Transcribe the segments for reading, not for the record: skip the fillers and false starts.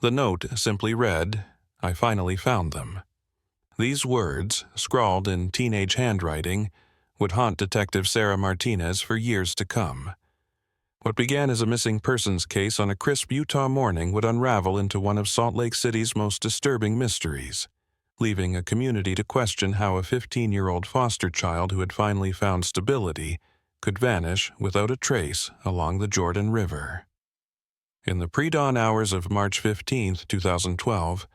The note simply read, "I finally found them." These words, scrawled in teenage handwriting, would haunt Detective Sarah Martinez for years to come. What began as a missing persons case on a crisp Utah morning would unravel into one of Salt Lake City's most disturbing mysteries, leaving a community to question how a 15-year-old foster child who had finally found stability could vanish without a trace along the Jordan River. In the pre-dawn hours of March 15, 2012,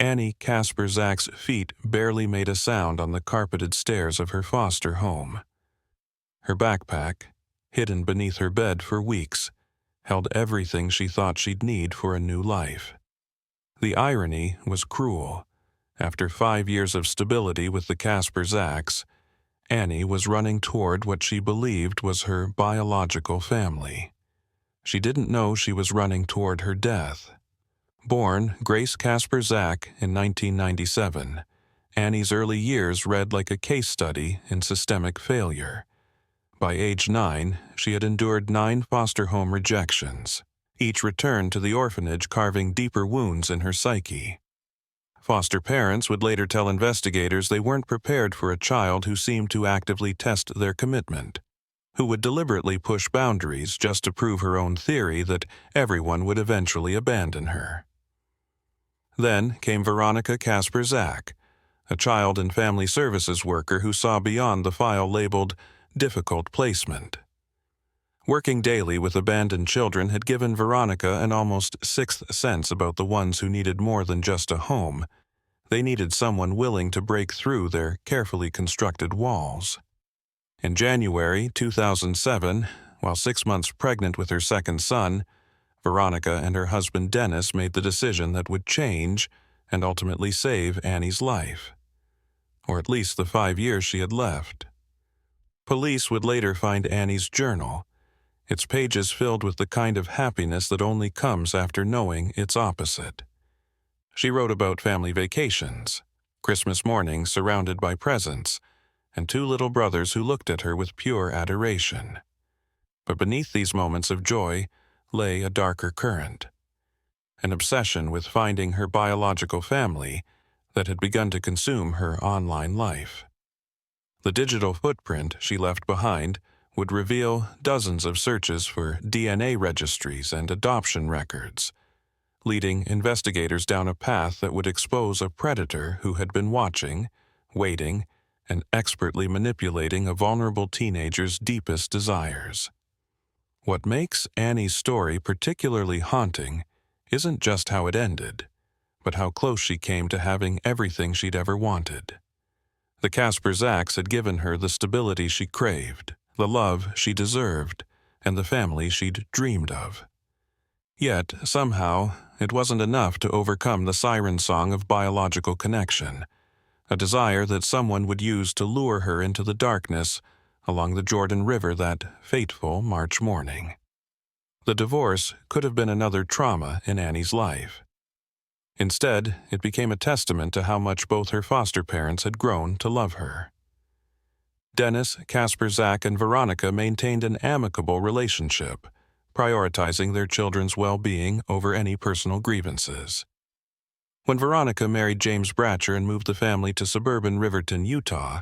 Annie Casper Zach's feet barely made a sound on the carpeted stairs of her foster home. Her backpack, hidden beneath her bed for weeks, held everything she thought she'd need for a new life. The irony was cruel. After 5 years of stability with the Casper Zachs, Annie was running toward what she believed was her biological family. She didn't know she was running toward her death. Born Grace Casper Zach in 1997, Annie's early years read like a case study in systemic failure. By age 9, she had endured 9 foster home rejections, each return to the orphanage carving deeper wounds in her psyche. Foster parents would later tell investigators they weren't prepared for a child who seemed to actively test their commitment, who would deliberately push boundaries just to prove her own theory that everyone would eventually abandon her. Then came Veronica Casper Zach, a child and family services worker who saw beyond the file labeled difficult placement. Working daily with abandoned children had given Veronica an almost sixth sense about the ones who needed more than just a home. They needed someone willing to break through their carefully constructed walls. In January 2007, while 6 months pregnant with her second son, Veronica and her husband Dennis made the decision that would change and ultimately save Annie's life, or at least the 5 years she had left. Police would later find Annie's journal, its pages filled with the kind of happiness that only comes after knowing its opposite. She wrote about family vacations, Christmas mornings surrounded by presents, and 2 little brothers who looked at her with pure adoration. But beneath these moments of joy lay a darker current, an obsession with finding her biological family that had begun to consume her online life. The digital footprint she left behind would reveal dozens of searches for DNA registries and adoption records, leading investigators down a path that would expose a predator who had been watching, waiting, and expertly manipulating a vulnerable teenager's deepest desires. What makes Annie's story particularly haunting isn't just how it ended, but how close she came to having everything she'd ever wanted. The Casper Zachs had given her the stability she craved, the love she deserved, and the family she'd dreamed of. Yet, somehow, it wasn't enough to overcome the siren song of biological connection, a desire that someone would use to lure her into the darkness along the Jordan River that fateful March morning. The divorce could have been another trauma in Annie's life. Instead, it became a testament to how much both her foster parents had grown to love her. Dennis, Casper Zach, and Veronica maintained an amicable relationship, prioritizing their children's well-being over any personal grievances. When Veronica married James Bratcher and moved the family to suburban Riverton, Utah,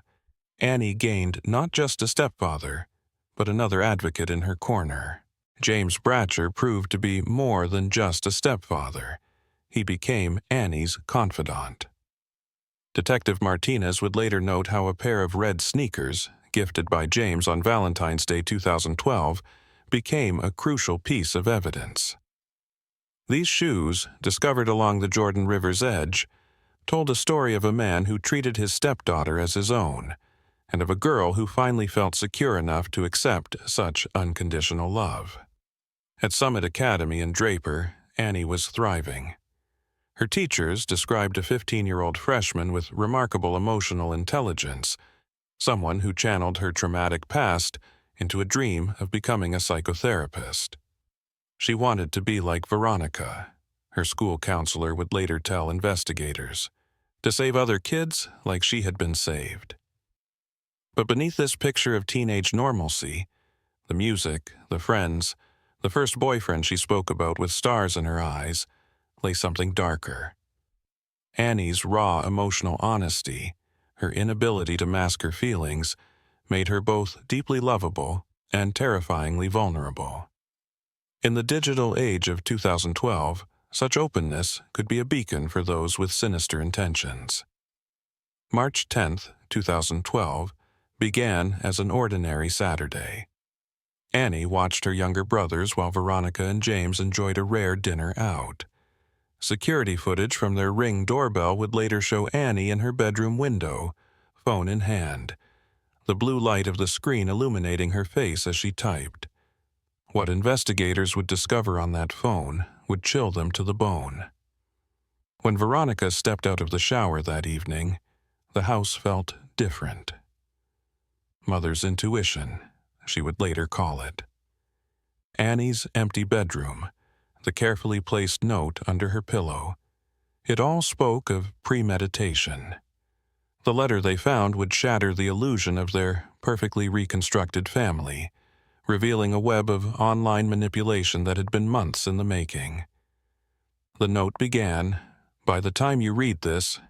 Annie gained not just a stepfather, but another advocate in her corner. James Bratcher proved to be more than just a stepfather. He became Annie's confidant. Detective Martinez would later note how a pair of red sneakers, gifted by James on Valentine's Day 2012, became a crucial piece of evidence. These shoes, discovered along the Jordan River's edge, told a story of a man who treated his stepdaughter as his own, and of a girl who finally felt secure enough to accept such unconditional love. At Summit Academy in Draper, Annie was thriving. Her teachers described a 15-year-old freshman with remarkable emotional intelligence, someone who channeled her traumatic past into a dream of becoming a psychotherapist. She wanted to be like Veronica, her school counselor would later tell investigators, to save other kids like she had been saved. But beneath this picture of teenage normalcy, the music, the friends, the first boyfriend she spoke about with stars in her eyes, lay something darker. Annie's raw emotional honesty, her inability to mask her feelings, made her both deeply lovable and terrifyingly vulnerable. In the digital age of 2012, such openness could be a beacon for those with sinister intentions. March 10, 2012, began as an ordinary Saturday. Annie watched her younger brothers while Veronica and James enjoyed a rare dinner out. Security footage from their Ring doorbell would later show Annie in her bedroom window, phone in hand, the blue light of the screen illuminating her face as she typed. What investigators would discover on that phone would chill them to the bone. When Veronica stepped out of the shower that evening, the house felt different. Mother's intuition, she would later call it. Annie's empty bedroom, the carefully placed note under her pillow. It all spoke of premeditation. The letter they found would shatter the illusion of their perfectly reconstructed family, revealing a web of online manipulation that had been months in the making. The note began, "By the time you read this,"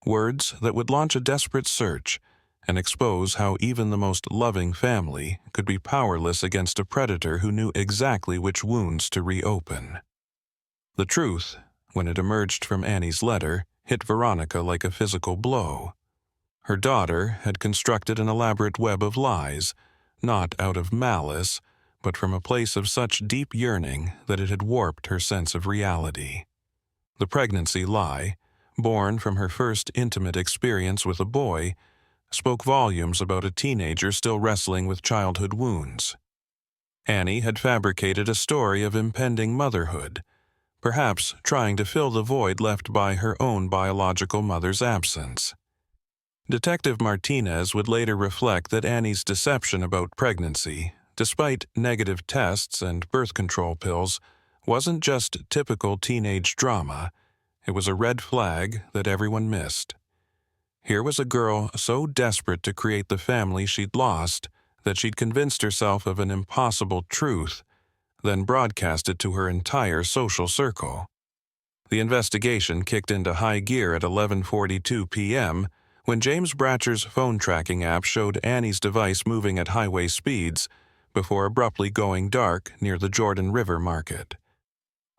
words that would launch a desperate search and expose how even the most loving family could be powerless against a predator who knew exactly which wounds to reopen. The truth, when it emerged from Annie's letter, hit Veronica like a physical blow. Her daughter had constructed an elaborate web of lies, not out of malice, but from a place of such deep yearning that it had warped her sense of reality. The pregnancy lie, born from her first intimate experience with a boy, spoke volumes about a teenager still wrestling with childhood wounds. Annie had fabricated a story of impending motherhood, perhaps trying to fill the void left by her own biological mother's absence. Detective Martinez would later reflect that Annie's deception about pregnancy, despite negative tests and birth control pills, wasn't just typical teenage drama. It was a red flag that everyone missed. Here was a girl so desperate to create the family she'd lost that she'd convinced herself of an impossible truth, then broadcast it to her entire social circle. The investigation kicked into high gear at 11:42 p.m., when James Bratcher's phone tracking app showed Annie's device moving at highway speeds before abruptly going dark near the Jordan River market.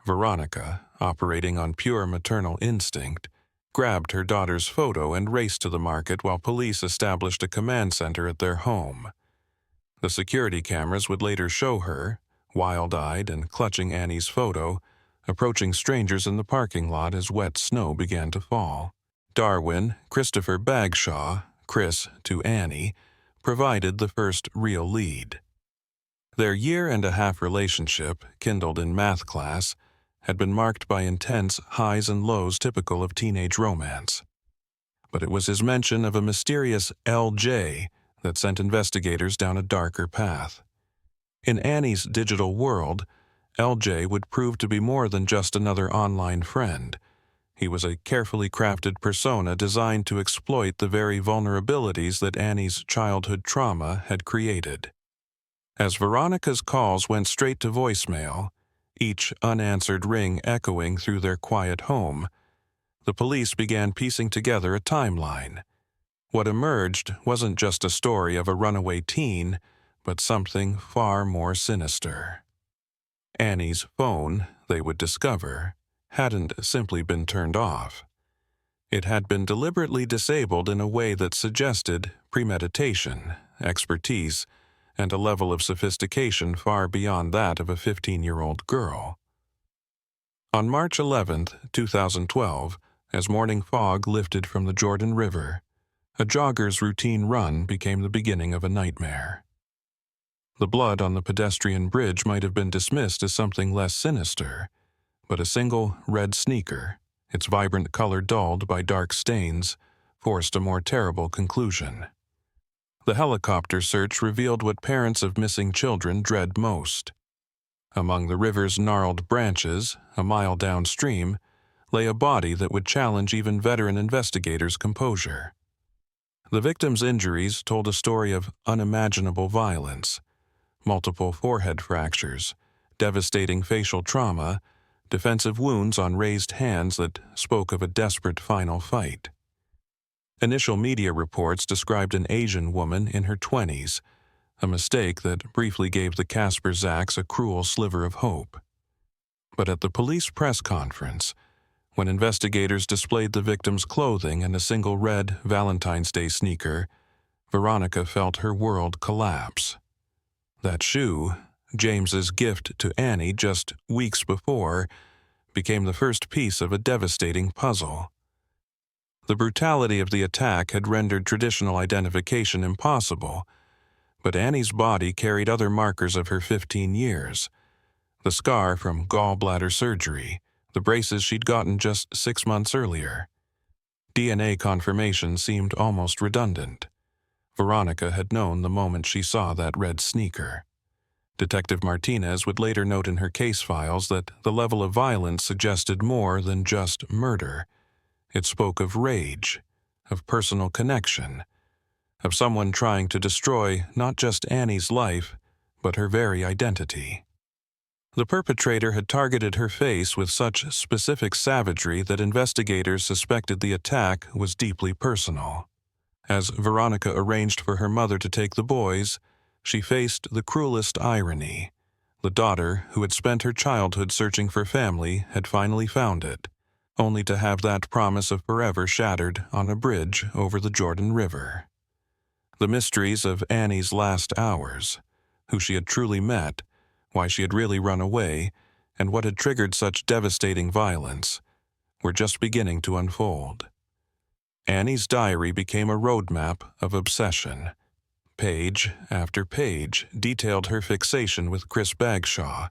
Veronica, operating on pure maternal instinct, grabbed her daughter's photo and raced to the market while police established a command center at their home. The security cameras would later show her, wild-eyed and clutching Annie's photo, approaching strangers in the parking lot as wet snow began to fall. Darwin, Christopher Bagshaw, Chris to Annie, provided the first real lead. Their year-and-a-half relationship, kindled in math class, had been marked by intense highs and lows typical of teenage romance. But it was his mention of a mysterious LJ that sent investigators down a darker path. In Annie's digital world, LJ would prove to be more than just another online friend. He was a carefully crafted persona designed to exploit the very vulnerabilities that Annie's childhood trauma had created. As Veronica's calls went straight to voicemail, each unanswered ring echoing through their quiet home, the police began piecing together a timeline. What emerged wasn't just a story of a runaway teen, but something far more sinister. Annie's phone, they would discover, hadn't simply been turned off. It had been deliberately disabled in a way that suggested premeditation, expertise, and a level of sophistication far beyond that of a 15-year-old girl. On March 11, 2012, as morning fog lifted from the Jordan River, a jogger's routine run became the beginning of a nightmare. The blood on the pedestrian bridge might have been dismissed as something less sinister, but a single red sneaker, its vibrant color dulled by dark stains, forced a more terrible conclusion. The helicopter search revealed what parents of missing children dread most. Among the river's gnarled branches, a mile downstream, lay a body that would challenge even veteran investigators' composure. The victim's injuries told a story of unimaginable violence: multiple forehead fractures, devastating facial trauma, defensive wounds on raised hands that spoke of a desperate final fight. Initial media reports described an Asian woman in her 20s, a mistake that briefly gave the Casper Zacks a cruel sliver of hope. But at the police press conference, when investigators displayed the victim's clothing and a single red Valentine's Day sneaker, Veronica felt her world collapse. That shoe, James's gift to Annie just weeks before, became the first piece of a devastating puzzle. The brutality of the attack had rendered traditional identification impossible, but Annie's body carried other markers of her 15 years. The scar from gallbladder surgery, the braces she'd gotten just 6 months earlier. DNA confirmation seemed almost redundant. Veronica had known the moment she saw that red sneaker. Detective Martinez would later note in her case files that the level of violence suggested more than just murder. It spoke of rage, of personal connection, of someone trying to destroy not just Annie's life, but her very identity. The perpetrator had targeted her face with such specific savagery that investigators suspected the attack was deeply personal. As Veronica arranged for her mother to take the boys, she faced the cruelest irony. The daughter, who had spent her childhood searching for family, had finally found it, only to have that promise of forever shattered on a bridge over the Jordan River. The mysteries of Annie's last hours, who she had truly met, why she had really run away, and what had triggered such devastating violence, were just beginning to unfold. Annie's diary became a roadmap of obsession. Page after page detailed her fixation with Chris Bagshaw,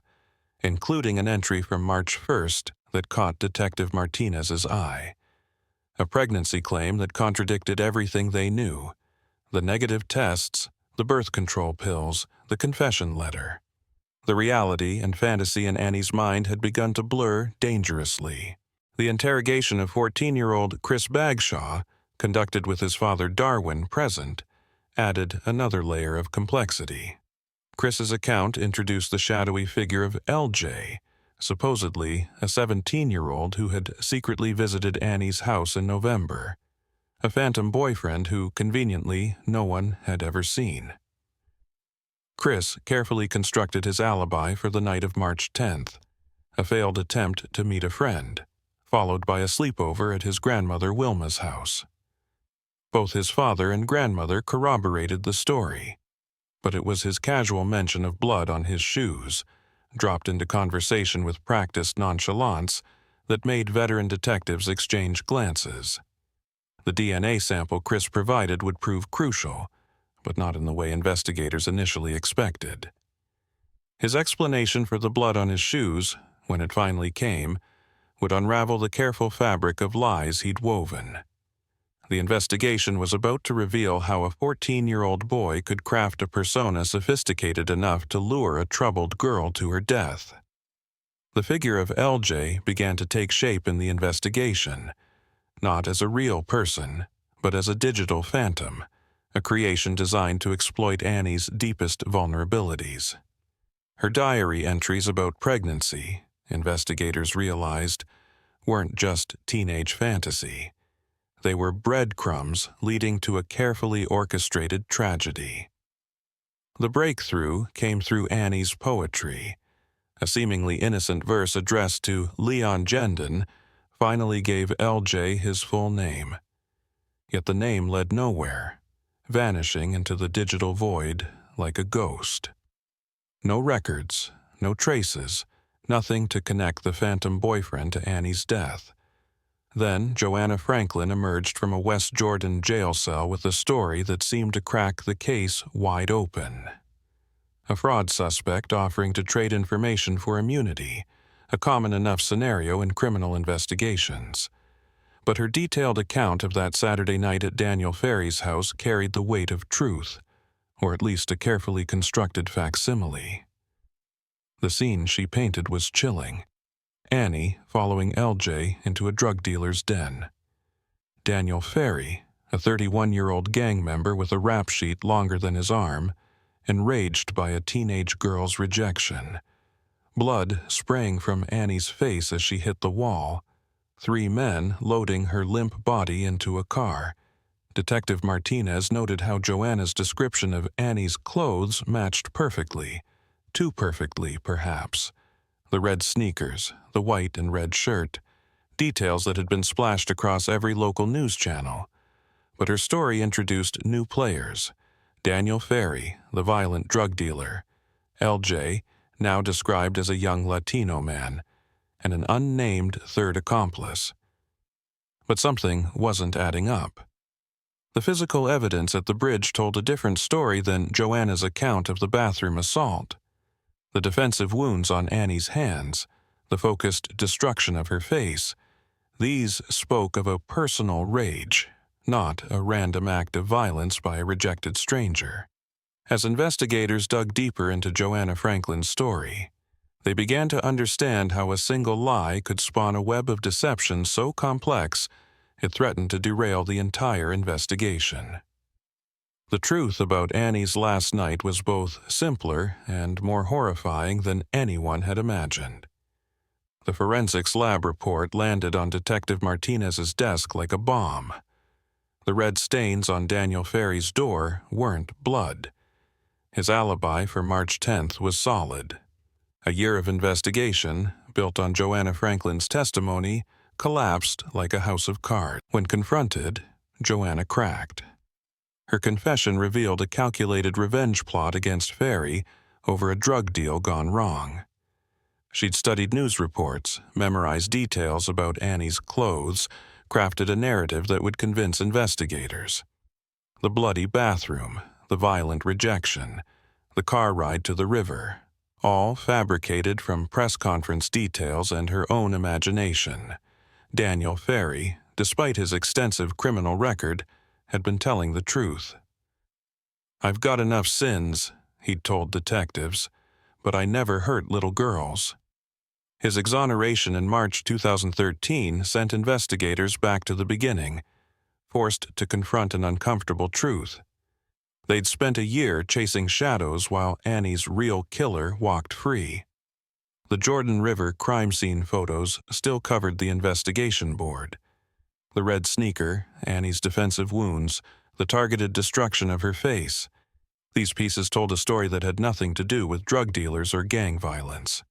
including an entry from March 1st that caught Detective Martinez's eye. A pregnancy claim that contradicted everything they knew: the negative tests, the birth control pills, the confession letter. The reality and fantasy in Annie's mind had begun to blur dangerously. The interrogation of 14-year-old Chris Bagshaw, conducted with his father Darwin present, added another layer of complexity. Chris's account introduced the shadowy figure of LJ, supposedly a 17-year-old who had secretly visited Annie's house in November, a phantom boyfriend who, conveniently, no one had ever seen. Chris carefully constructed his alibi for the night of March 10th, a failed attempt to meet a friend, followed by a sleepover at his grandmother Wilma's house. Both his father and grandmother corroborated the story, but it was his casual mention of blood on his shoes, dropped into conversation with practiced nonchalance, that made veteran detectives exchange glances. The DNA sample Chris provided would prove crucial, but not in the way investigators initially expected. His explanation for the blood on his shoes, when it finally came, would unravel the careful fabric of lies he'd woven. The investigation was about to reveal how a 14-year-old boy could craft a persona sophisticated enough to lure a troubled girl to her death. The figure of LJ began to take shape in the investigation, not as a real person, but as a digital phantom, a creation designed to exploit Annie's deepest vulnerabilities. Her diary entries about pregnancy, investigators realized, weren't just teenage fantasy. They were breadcrumbs leading to a carefully orchestrated tragedy. The breakthrough came through Annie's poetry. A seemingly innocent verse addressed to Leon Gendon finally gave LJ his full name. Yet the name led nowhere, vanishing into the digital void like a ghost. No records, no traces, nothing to connect the phantom boyfriend to Annie's death. Then Joanna Franklin emerged from a West Jordan jail cell with a story that seemed to crack the case wide open. A fraud suspect offering to trade information for immunity, a common enough scenario in criminal investigations. But her detailed account of that Saturday night at Daniel Ferry's house carried the weight of truth, or at least a carefully constructed facsimile. The scene she painted was chilling. Annie following LJ into a drug dealer's den. Daniel Ferry, a 31-year-old gang member with a rap sheet longer than his arm, enraged by a teenage girl's rejection, blood spraying from Annie's face as she hit the wall, 3 men loading her limp body into a car. Detective Martinez noted how Joanna's description of Annie's clothes matched perfectly, too perfectly, perhaps. The red sneakers, the white and red shirt, details that had been splashed across every local news channel. But her story introduced new players: Daniel Ferry, the violent drug dealer; LJ, now described as a young Latino man; and an unnamed third accomplice. But something wasn't adding up. The physical evidence at the bridge told a different story than Joanna's account of the bathroom assault. The defensive wounds on Annie's hands, the focused destruction of her face, these spoke of a personal rage, not a random act of violence by a rejected stranger. As investigators dug deeper into Joanna Franklin's story, they began to understand how a single lie could spawn a web of deception so complex it threatened to derail the entire investigation. The truth about Annie's last night was both simpler and more horrifying than anyone had imagined. The forensics lab report landed on Detective Martinez's desk like a bomb. The red stains on Daniel Ferry's door weren't blood. His alibi for March 10th was solid. A year of investigation, built on Joanna Franklin's testimony, collapsed like a house of cards. When confronted, Joanna cracked. Her confession revealed a calculated revenge plot against Ferry over a drug deal gone wrong. She'd studied news reports, memorized details about Annie's clothes, crafted a narrative that would convince investigators. The bloody bathroom, the violent rejection, the car ride to the river, all fabricated from press conference details and her own imagination. Daniel Ferry, despite his extensive criminal record, had been telling the truth. "I've got enough sins," he'd told detectives, "but I never hurt little girls." His exoneration in March 2013 sent investigators back to the beginning, forced to confront an uncomfortable truth. They'd spent a year chasing shadows while Annie's real killer walked free. The Jordan River crime scene photos still covered the investigation board. The red sneaker, Annie's defensive wounds, the targeted destruction of her face. These pieces told a story that had nothing to do with drug dealers or gang violence.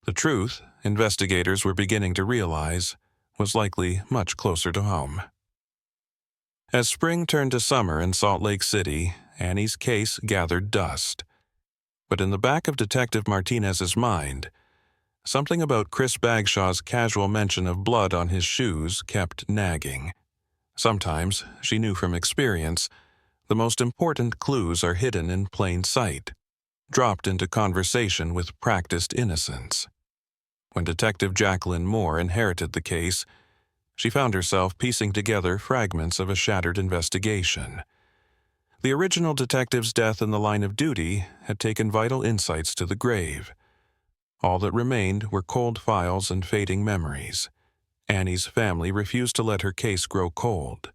The truth, investigators were beginning to realize, was likely much closer to home. As spring turned to summer in Salt Lake City, Annie's case gathered dust. But in the back of Detective Martinez's mind, something about Chris Bagshaw's casual mention of blood on his shoes kept nagging. Sometimes, she knew from experience, the most important clues are hidden in plain sight, dropped into conversation with practiced innocence. When Detective Jacqueline Moore inherited the case, she found herself piecing together fragments of a shattered investigation. The original detective's death in the line of duty had taken vital insights to the grave. All that remained were cold files and fading memories. Annie's family refused to let her case grow cold.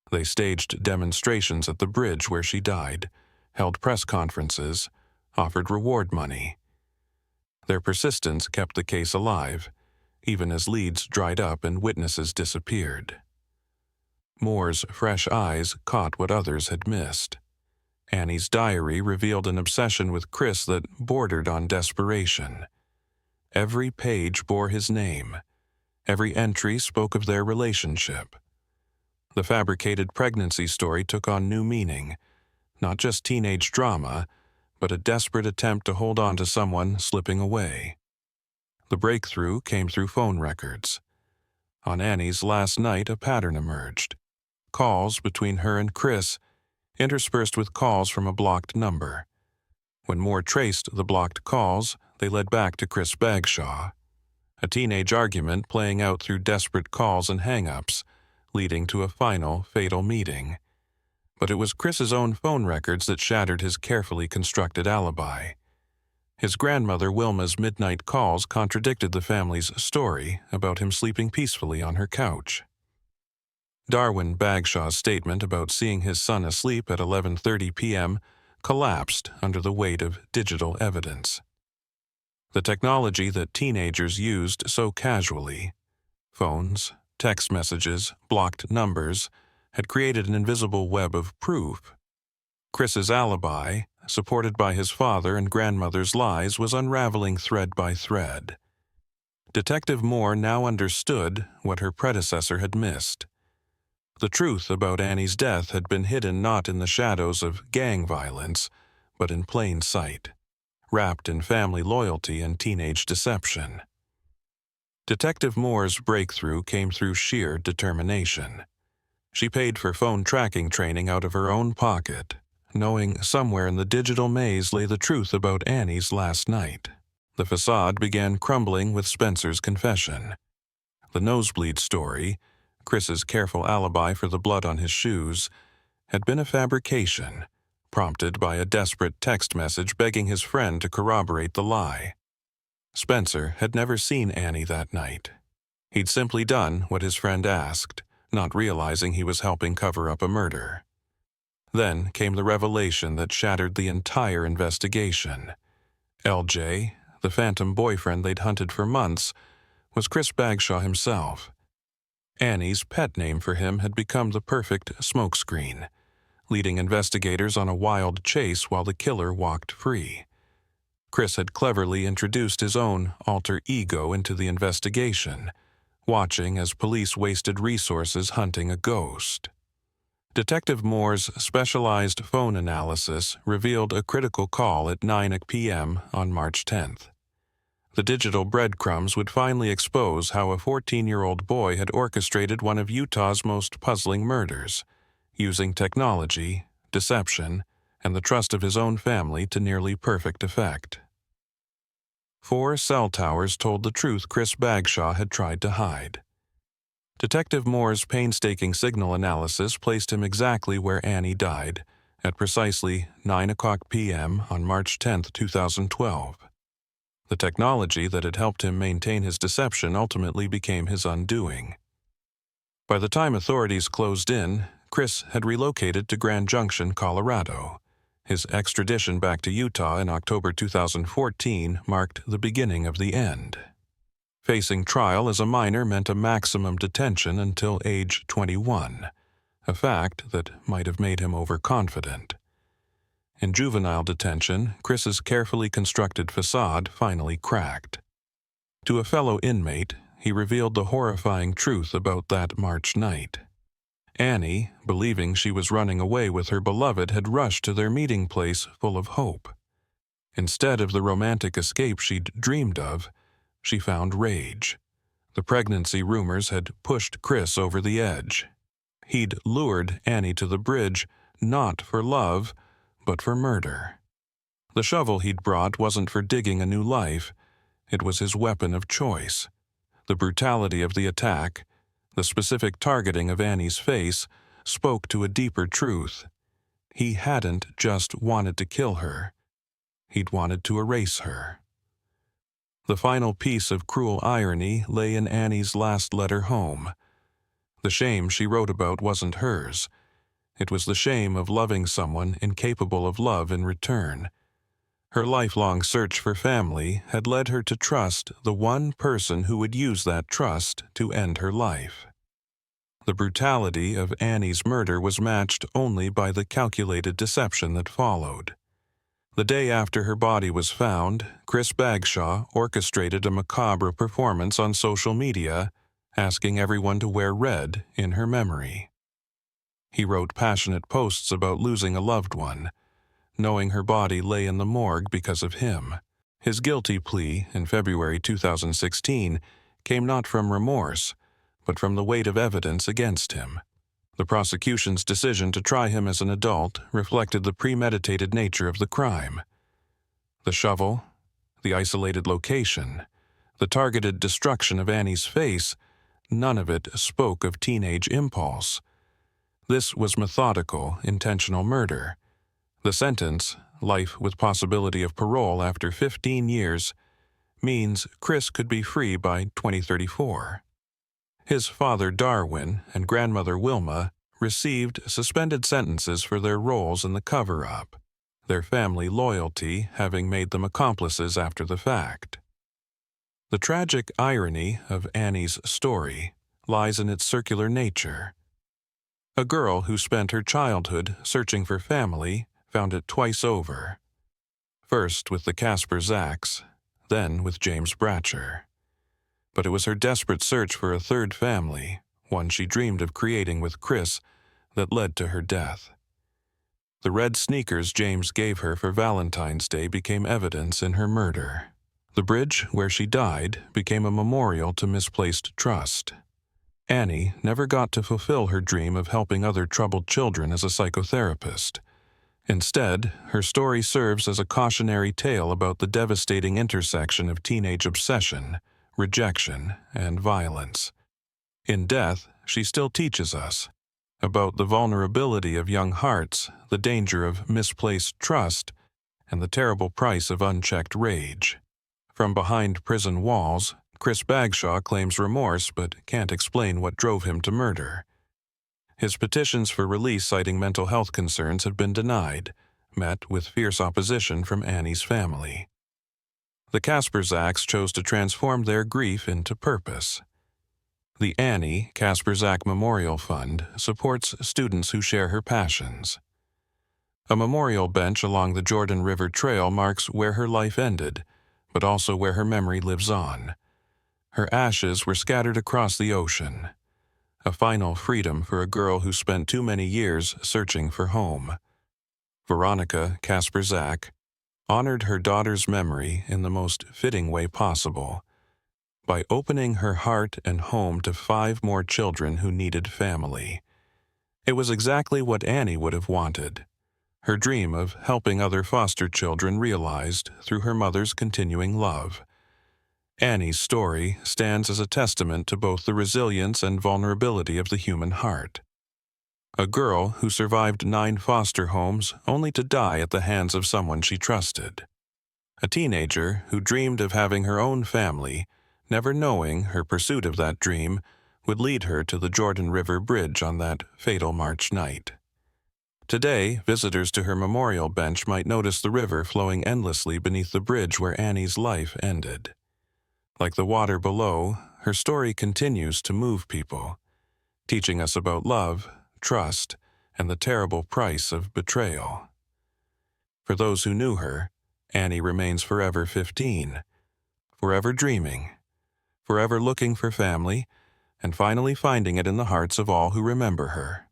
They staged demonstrations at the bridge where she died, held press conferences, offered reward money. Their persistence kept the case alive, even as leads dried up and witnesses disappeared. Moore's fresh eyes caught what others had missed. Annie's diary revealed an obsession with Chris that bordered on desperation. Every page bore his name. Every entry spoke of their relationship. The fabricated pregnancy story took on new meaning, not just teenage drama, but a desperate attempt to hold on to someone slipping away. The breakthrough came through phone records. On Annie's last night, a pattern emerged. Calls between her and Chris, interspersed with calls from a blocked number. When Moore traced the blocked calls, they led back to Chris Bagshaw. A teenage argument playing out through desperate calls and hang-ups, leading to a final, fatal meeting. But it was Chris's own phone records that shattered his carefully constructed alibi. His grandmother Wilma's midnight calls contradicted the family's story about him sleeping peacefully on her couch. Darwin Bagshaw's statement about seeing his son asleep at 11:30 p.m. collapsed under the weight of digital evidence. The technology that teenagers used so casually, phones, text messages, blocked numbers, had created an invisible web of proof. Chris's alibi, supported by his father and grandmother's lies, was unraveling thread by thread. Detective Moore now understood what her predecessor had missed. The truth about Annie's death had been hidden not in the shadows of gang violence, but in plain sight, wrapped in family loyalty and teenage deception. Detective Moore's breakthrough came through sheer determination. She paid for phone tracking training out of her own pocket, knowing somewhere in the digital maze lay the truth about Annie's last night. The facade began crumbling with Spencer's confession. The nosebleed story, Chris's careful alibi for the blood on his shoes, had been a fabrication, prompted by a desperate text message begging his friend to corroborate the lie. Spencer had never seen Annie that night. He'd simply done what his friend asked, not realizing he was helping cover up a murder. Then came the revelation that shattered the entire investigation. LJ, the phantom boyfriend they'd hunted for months, was Chris Bagshaw himself. Annie's pet name for him had become the perfect smokescreen, leading investigators on a wild chase while the killer walked free. Chris had cleverly introduced his own alter ego into the investigation, watching as police wasted resources hunting a ghost. Detective Moore's specialized phone analysis revealed a critical call at 9 p.m. on March 10th. The digital breadcrumbs would finally expose how a 14-year-old boy had orchestrated one of Utah's most puzzling murders, using technology, deception, and the trust of his own family to nearly perfect effect. 4 cell towers told the truth Chris Bagshaw had tried to hide. Detective Moore's painstaking signal analysis placed him exactly where Annie died, at precisely 9 p.m. on March 10, 2012. The technology that had helped him maintain his deception ultimately became his undoing. By the time authorities closed in, Chris had relocated to Grand Junction, Colorado. His extradition back to Utah in October 2014 marked the beginning of the end. Facing trial as a minor meant a maximum detention until age 21, a fact that might have made him overconfident. In juvenile detention, Chris's carefully constructed facade finally cracked. To a fellow inmate, he revealed the horrifying truth about that March night. Annie, believing she was running away with her beloved, had rushed to their meeting place full of hope. Instead of the romantic escape she'd dreamed of, she found rage. The pregnancy rumors had pushed Chris over the edge. He'd lured Annie to the bridge, not for love, but for murder. The shovel he'd brought wasn't for digging a new life. It was his weapon of choice. The brutality of the attack, the specific targeting of Annie's face, spoke to a deeper truth. He hadn't just wanted to kill her. He'd wanted to erase her. The final piece of cruel irony lay in Annie's last letter home. The shame she wrote about wasn't hers. It was the shame of loving someone incapable of love in return. Her lifelong search for family had led her to trust the one person who would use that trust to end her life. The brutality of Annie's murder was matched only by the calculated deception that followed. The day after her body was found, Chris Bagshaw orchestrated a macabre performance on social media, asking everyone to wear red in her memory. He wrote passionate posts about losing a loved one, knowing her body lay in the morgue because of him. His guilty plea in February 2016 came not from remorse, but from the weight of evidence against him. The prosecution's decision to try him as an adult reflected the premeditated nature of the crime. The shovel, the isolated location, the targeted destruction of Annie's face, none of it spoke of teenage impulse. This was methodical, intentional murder. The sentence, life with possibility of parole after 15 years, means Chris could be free by 2034. His father Darwin and grandmother Wilma received suspended sentences for their roles in the cover-up, their family loyalty having made them accomplices after the fact. The tragic irony of Annie's story lies in its circular nature. A girl who spent her childhood searching for family found it twice over. First with the Casper Zacks, then with James Bratcher. But it was her desperate search for a third family, one she dreamed of creating with Chris, that led to her death. The red sneakers James gave her for Valentine's Day became evidence in her murder. The bridge where she died became a memorial to misplaced trust. Annie never got to fulfill her dream of helping other troubled children as a psychotherapist. Instead, her story serves as a cautionary tale about the devastating intersection of teenage obsession, rejection, and violence. In death, she still teaches us about the vulnerability of young hearts, the danger of misplaced trust, and the terrible price of unchecked rage. From behind prison walls, Chris Bagshaw claims remorse but can't explain what drove him to murder. His petitions for release citing mental health concerns have been denied, met with fierce opposition from Annie's family. The Casper Zacks chose to transform their grief into purpose. The Annie Casper Zack Memorial Fund supports students who share her passions. A memorial bench along the Jordan River Trail marks where her life ended, but also where her memory lives on. Her ashes were scattered across the ocean, a final freedom for a girl who spent too many years searching for home. Veronica Casper Zack honored her daughter's memory in the most fitting way possible, by opening her heart and home to 5 more children who needed family. It was exactly what Annie would have wanted, her dream of helping other foster children realized through her mother's continuing love. Annie's story stands as a testament to both the resilience and vulnerability of the human heart. A girl who survived 9 foster homes only to die at the hands of someone she trusted. A teenager who dreamed of having her own family, never knowing her pursuit of that dream would lead her to the Jordan River Bridge on that fatal March night. Today, visitors to her memorial bench might notice the river flowing endlessly beneath the bridge where Annie's life ended. Like the water below, her story continues to move people, teaching us about love, trust, and the terrible price of betrayal. For those who knew her, Annie remains forever 15, forever dreaming, forever looking for family, and finally finding it in the hearts of all who remember her.